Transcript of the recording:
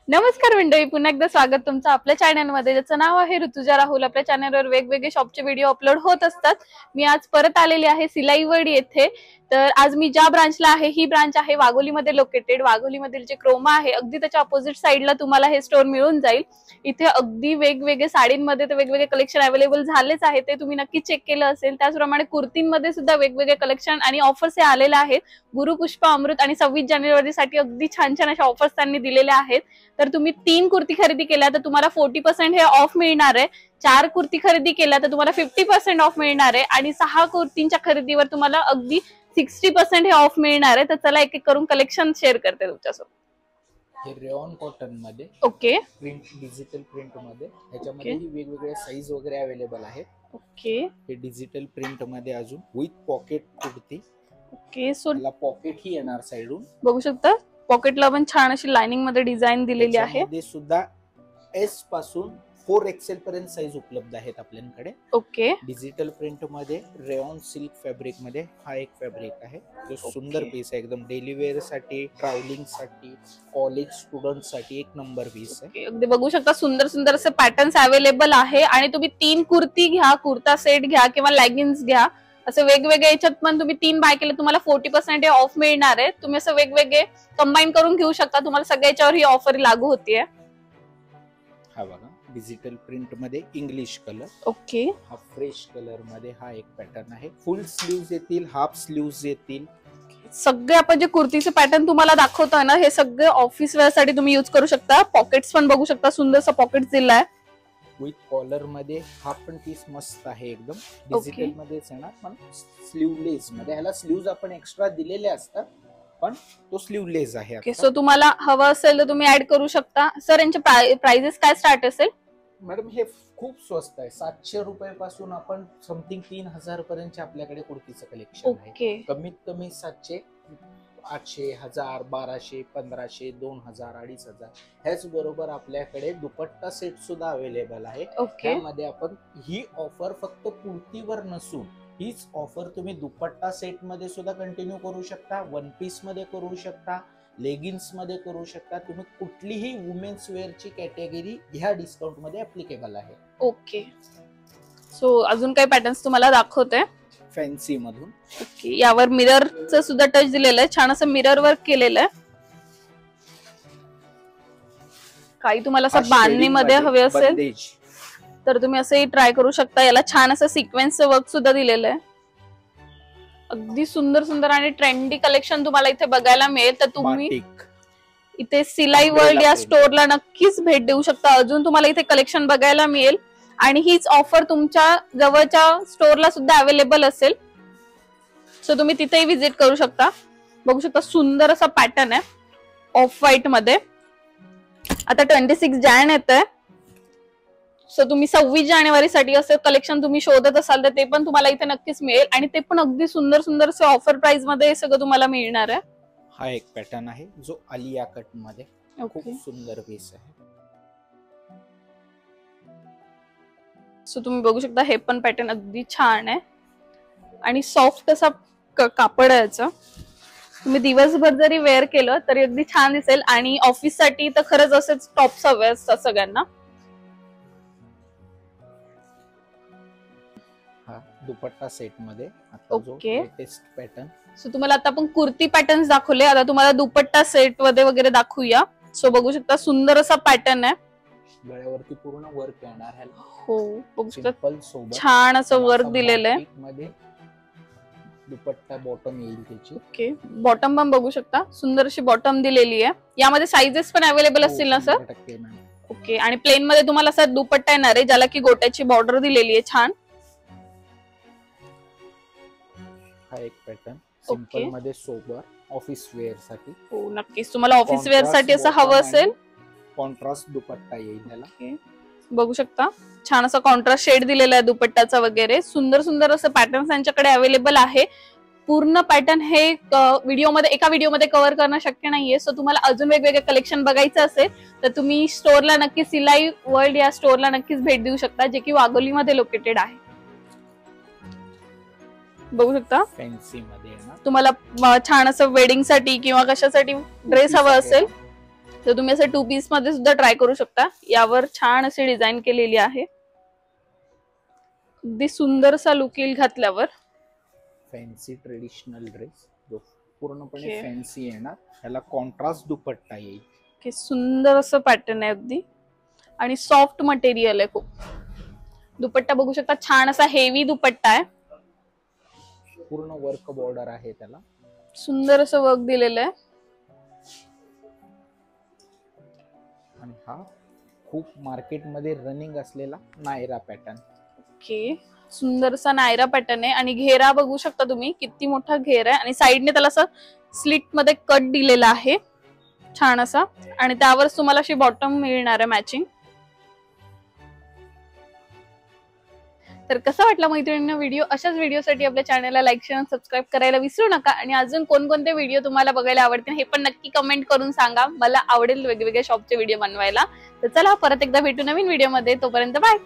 नमस्कार मंडळी, पुन्हा एकदा स्वागत तुमचं आपल्या चॅनलमध्ये, ज्याचं नाव आहे ऋतुजा राहुल। आपल्या चॅनलवर वेगवेगळे शॉपचे व्हिडिओ अपलोड होत असतात। मी आज परत आलेली आहे सिलाईवड येथे। तर आज मी ज्या ब्रांचला आहे, ही ब्रांच आहे वाघोलीमध्ये लोकेटेड। वाघोलीमधील जे क्रोमा आहे, अगदी त्याच्या अपोजिट साइडला तुम्हाला हे स्टोर मिळून जाईल। इथे अगदी वेगवेगळे साडींमध्ये तर वेगवेगळे कलेक्शन अवेलेबल झालेच आहे, ते तुम्ही नक्की चेक केलं असेल। त्याचप्रमाणे कुर्तींमध्ये सुद्धा वेगवेगळे कलेक्शन आणि ऑफर्स हे आलेले आहेत। गुरुपुष्प अमृत आणि 26 जानेवारीसाठी अगदी छान छान अशा ऑफर्स त्यांनी दिलेल्या आहेत। तर तुम्ही 3 कुर्ती खरेदी केल्या तर तुम्हाला 40% हे ऑफ मिळणार आहे। 4 कुर्ती खरेदी केल्या तर तुम्हाला 50% ऑफ मिळणार आहे आणि 6 कुर्तींच्या खरेदीवर तुम्हाला अगदी 60% हे ऑफ मिळणार आहे। तर चला एक एक करून कलेक्शन शेअर करते तुमच्यासोबत। हे रेयॉन कॉटन मध्ये ओके, प्रिंट डिजिटल प्रिंट मध्ये ह्याच्यामध्ये ही वेगवेगळे साईज वगैरे अवेलेबल आहेत। ओके, हे डिजिटल प्रिंट मध्ये अजून with pocket kurti. Okay, so त्याला पॉकेट ही येणार साइडून, बघू शकता पॉकेटला पण छान अशी लाइनिंग मध्ये डिझाइन दिलेली आहे। त्यामध्ये सुद्धा एस पासून 4XL पर्यंत साईज उपलब्ध आहेत आपल्याकडे। ओके, डिजिटल प्रिंट मध्ये रेयॉन सिल्क फॅब्रिक मध्ये हा एक फॅब्रिक आहे जो सुंदर पीस आहे, एकदम डेली वेअर साठी, ट्रॅव्हलिंग साठी, कॉलेज स्टुडंट साठी एक नंबर पीस आहे। अगदी बघू शकता सुंदर सुंदर असे पॅटर्न्स अवेलेबल आहे आणि तुम्ही 3 कुर्ती घ्या, कुर्ता सेट घ्या किंवा लेगिन्स घ्या, असे वेगवेगळे याच्यात पण तुम्ही 3 बाय केले तुम्हाला 40% ऑफ मिळणार आहे। तुम्ही असं वेगवेगळे कंबाईन करून घेऊ शकता, तुम्हाला सगळ्याच्यावर ही ऑफर लागू होतीये। हा बघा डिजिटल प्रिंट मध्ये इंग्लिश कलर। ओके, हा फ्रेश कलर मध्ये हा एक पॅटर्न आहे। फुल स्लीव्ज येतील, हाफ स्लीव्ज येतील। सगळे आपण जे कुर्तीचे पॅटर्न तुम्हाला दाखवतोय ना, हे सगळे ऑफिस वेअर साठी तुम्ही यूज करू शकता। पॉकेट्स पण बघू शकता, सुंदरसा पॉकेट्स दिलाय विथ कॉलर मध्ये। हा पण पीस मस्त आहे एकदम, डिजिटल मध्येच येणार पण स्लीवलेस मध्ये। ह्याला स्लीव्ज आपण एक्स्ट्रा दिलेले असतात पण तो स्लीवलेस आहे। ओके, सो तुम्हाला हवं असेल तर तुम्ही ऍड करू शकता। सर यांचे प्राइजेस काय स्टार्ट असेल? मॅडम हे खूप स्वस्त आहे, 700 रुपयापासून आपण समथिंग 3000 पर्यंत आपल्याकडे कुर्तीचं कलेक्शन आहे। कमीत कमी 700, 800, 1000, 1200, 1500, 2000, 2500। ह्याच बरोबर आपल्याकडे दुपट्टा सेट सुद्धा अवेलेबल आहे। त्यामध्ये आपण ही ऑफर फक्त कुर्तीवर नसून हीच ऑफर तुम्ही दुपट्टा सेट मध्ये सुद्धा कंटिन्यू करू शकता, वन पीस मध्ये करू शकता, लेगिन्स मध्ये करू शकता। तुम्ही कुठलीही वुमेन्स वेअर ची कॅटेगरी ह्या डिस्काउंट मध्ये ऍप्लिकेबल आहे। ओके, सो अजून काही पॅटर्न्स तुम्हाला दाखवते फॅन्सी मधून। ओके, यावर मिररचं सुद्धा टच दिलेलं आहे, छान असं मिरर वर्क केलेलं आहे। काही तुम्हाला असं बांधणी मध्ये हवे असेल तर तुम्ही असंही ट्राय करू शकता। याला छान असं सिक्वेन्सचं वर्क सुद्धा दिलेलं आहे। अगदी सुंदर सुंदर आणि ट्रेंडी कलेक्शन तुम्हाला इथे बघायला मिळेल। तर तुम्ही इथे सिलाई वर्ल्ड या स्टोरला नक्कीच भेट देऊ शकता। अजून तुम्हाला इथे कलेक्शन बघायला मिळेल आणि हीच ऑफर तुमच्या जवळच्या स्टोरला सुद्धा अवेलेबल असेल, सो तुम्ही तिथेही व्हिजिट करू शकता। बघू शकता सुंदर असा पॅटर्न आहे ऑफ व्हाईट मध्ये। आता 26 जानेवारी येतंय, सो तुम्ही 26 जानेवारीसाठी असं कलेक्शन तुम्ही शोधत असाल तर ते पण तुम्हाला इथे नक्कीच मिळेल आणि ते पण अगदी सुंदर सुंदर असे ऑफर प्राइस मध्ये हे सगळं तुम्हाला मिळणार आहे। हा एक पॅटर्न आहे जो आलिया कट मध्ये खूप सुंदर पीस आहे। सो तुम्ही बघू शकता हे पण पॅटर्न अगदी छान आहे आणि सॉफ्ट असा कापड आहे याचं। तुम्ही दिवसभर जरी वेअर केलं तरी अगदी छान दिसेल आणि ऑफिस साठी तर खरंच असेच टॉप्स हवे असतात सगळ्यांना। हा दुपट्टा सेट मध्ये ओके, लेटेस्ट पॅटर्न। सो तुम्हाला आता आपण कुर्ती पॅटर्न्स दाखवले, आता तुम्हाला दुपट्टा सेट मध्ये वगैरे दाखवूया। सो बघू शकता सुंदर असा पॅटर्न आहे, गळ्यावरती पूर्ण वर्क येणार आहे। हो बघू शकता छान असं वर्क दिलेलं आहे मध्ये। दुपट्टा बॉटम येईल त्याची। ओके, बॉटम पण बघू शकता सुंदर अशी बॉटम दिलेली आहे। यामध्ये साइजेस पण अवेलेबल असतील ना सर? ओके, आणि प्लेन मध्ये तुम्हाला असा दुपट्टा येणार आहे ज्याला की गोट्याची बॉर्डर दिलेली आहे छान। हा एक पॅटर्न सिंपल मध्ये सोबर ऑफिस वेअर साठी। हो नक्कीच, तुम्हाला ऑफिस वेअर साठी असं हवं असेल कॉन्ट्रास्ट दुपट्टा येईल त्याला। बघू शकता छान असा कॉन्ट्रास्ट शेड दिलेला आहे दुपट्ट्याचा वगैरे। सुंदर सुंदर असं पॅटर्न्स यांच्याकडे अवेलेबल आहे। पूर्ण पॅटर्न हे एका व्हिडिओमध्ये कव्हर करणं शक्य नाहीये, सो तुम्हाला अजून वेगवेगळे कलेक्शन बघायचं असेल तर तुम्ही स्टोरला नक्की सिलाई वर्ल्ड या स्टोरला नक्कीच भेट देऊ शकता, जे की वाघोलीमध्ये लोकेटेड आहे। बघू शकता फॅन्सी मध्ये तुम्हाला छान असं वेडिंग साठी किंवा कशासाठी ड्रेस हवा असेल तर तुम्ही असं 2 पीस मध्ये सुद्धा ट्राय करू शकता. यावर छान अशी डिझाईन केलेली आहे. अगदी सुंदरसा लुक येईल घातल्यावर. फॅन्सी ट्रेडिशनल ड्रेस जो पूर्णपणे फॅन्सी येणार. ह्याला कॉन्ट्रास्ट दुपट्टा येईल. की सुंदर असं पॅटर्न आहे अगदी आणि सॉफ्ट मटेरियल आहे खूप. दुपट्टा बघू शकता, छान असा हेवी दुपट्टा आहे. पूर्ण वर्क बॉर्डर आहे त्याला. सुंदर असं वर्क दिलेलं आहे. आणि हा खूप मार्केटमध्ये रनिंग असलेला नायरा पॅटर्न. ओके, सुंदरसा नायरा पॅटर्न आहे आणि घेरा बघू शकता तुम्ही, किती मोठा घेरा आहे आणि साइडने त्याला असं स्लिट मध्ये कट दिलेला आहे छान असा. आणि त्यावर तुम्हाला अशी बॉटम मिळणार आहे मॅचिंग. तर कसा वाटला मैत्रिणींनो व्हिडिओ? अशाच व्हिडिओसाठी आपल्या चॅनलला लाईक शेअर सबस्क्राईब करायला विसरू नका. आणि अजून कोणकोणते व्हिडिओ तुम्हाला बघायला आवडतील हे पण नक्की कमेंट करून सांगा. मला आवडेल वेगवेगळ्या शॉपचे व्हिडिओ बनवायला. तर चला परत एकदा भेटू नवीन व्हिडिओ मध्ये. तोपर्यंत बाय.